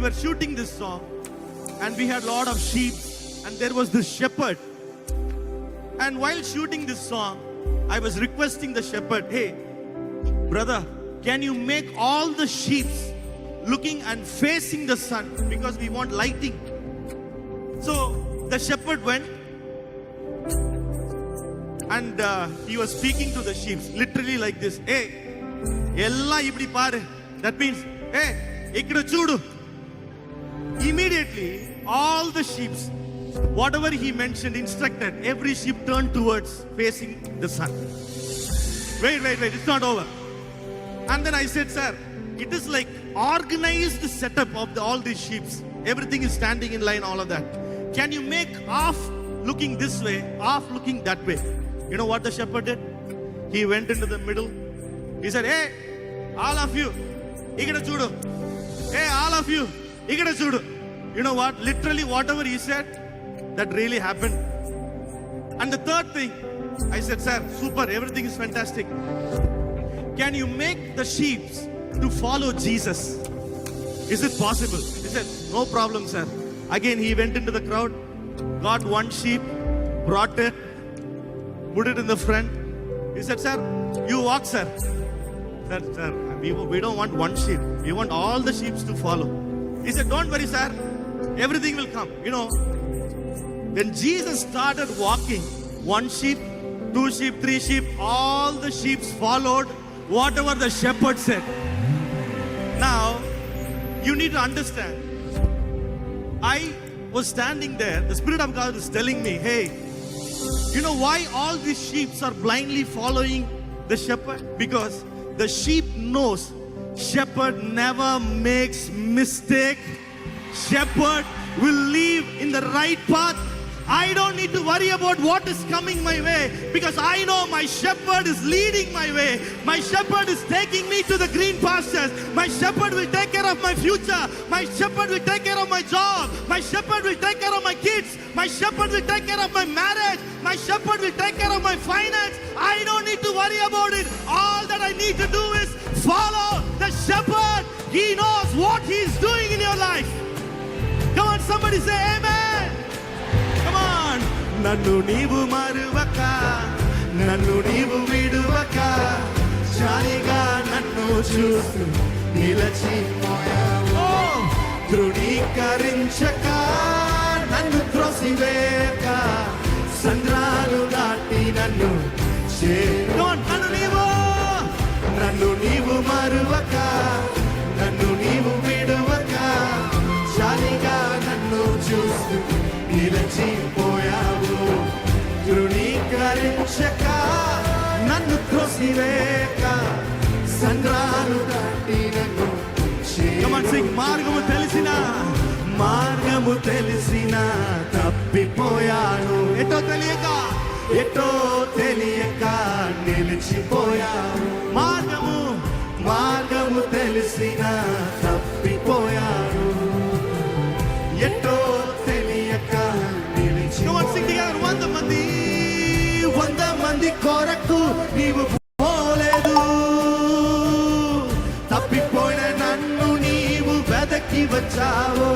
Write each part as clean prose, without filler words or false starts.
were shooting this song and we had a lot of sheep and there was this shepherd. And while shooting this song, I was requesting the shepherd, hey, brother, can you make all the sheep looking and facing the sun because we want lighting. So the shepherd went and he was speaking to the sheep literally like this. Hey, ella ibdi paaru. That means, hey, ikkada chudu. Immediately all the sheep, whatever he mentioned, instructed, every sheep turned towards facing the sun. Wait, it's not over. And then I said, sir, it is like organized setup of all these sheep. Everything is standing in line, all of that. Can you make half looking this way, half looking that way? You know what the shepherd did? He went into the middle. He said, hey, all of you, ikkada chudu. Hey, all of you, ikkada chudu. You know what? Literally whatever he said, that really happened. And the third thing, I said, sir, super, everything is fantastic. Can you make the sheep to follow Jesus? Is it possible? He said, no problem, sir. Again, he went into the crowd, got one sheep, brought it, put it in the front. He said, sir, you walk, sir. Sir, we don't want one sheep. We want all the sheep to follow. He said, don't worry, sir. Everything will come. You know, when Jesus started walking, one sheep, two sheep, three sheep, all the sheep followed whatever the shepherd said. Now, you need to understand. I was standing there. The Spirit of God is telling me, hey, you know why all these sheep are blindly following the shepherd? Because the sheep knows shepherd never makes mistake. Shepherd will leave in the right path. I don't need to worry about what is coming my way because I know my shepherd is leading my way. My shepherd is taking me to the green pastures. My shepherd will take care of my future. My shepherd will take care of my job. My shepherd will take care of my kids. My shepherd will take care of my marriage. My shepherd will take care of my finance. I don't need to worry about it. All that I need to do is follow the shepherd. He knows what he is doing in your life. Come on, somebody say amen. Come on. Nannu neevu maruvaka, nannu neevu viduvaka, jaliga nannu chustu nilachipoyavu. Dhrudikarinchaka nannu throsiveka, sandralu daati nannu cheru. Come on, nannu neevu maruvaka, nannu neevu viduvaka, jaliga nannu chustu నిలచిపోయావు. ధృవీకరించక నన్ను త్రోసివేక సంద్రాలు దాటి నన్ను మార్గము తెలిసిన తప్పిపోయాను. ఎటో తెలియక నిలిచిపోయాను. మార్గము తెలిసిన తప్పిపోయాను. ఎటో వంద మంది కొరకు నీవు పోలేదు. తప్పిపోయిన నన్ను నీవు వెదకి వచ్చావు.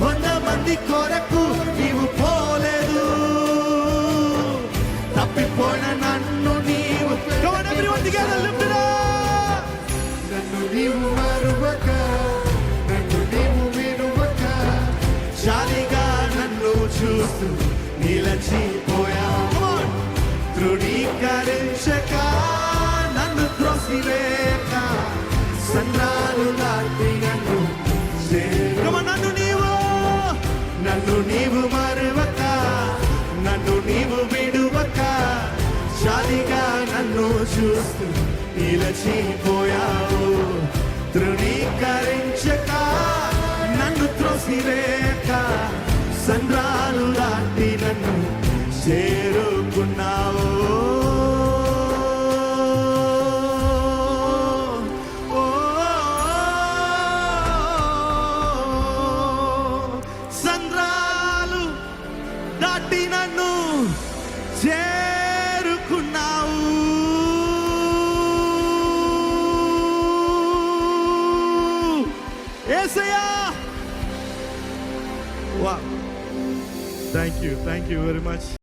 100 మంది కొరకు నీవు పోలేదు. తప్పిపోయిన నన్ను నీవు నన్ను నీవు మరువక, నన్ను నీవు విడువక, జాలిగా నన్ను చూస్తూ నిలచిపోయావు. ధృవీకరించక నన్ను త్రోసివేక సంద్రాలు దాటి నన్ను నన్ను నీవు మరువక, నన్ను నీవు విడువక, జాలిగా నన్ను చూస్తూ నిలచిపోయావు. ధృవీకరించక నన్ను త్రోసివేక సంద్రాలు దాటి నన్ను చేరుకున్నావు. సంద్రాలు దాటి నన్ను చేరుకున్నావు. యేసయ్యా. Wow. Thank you very much.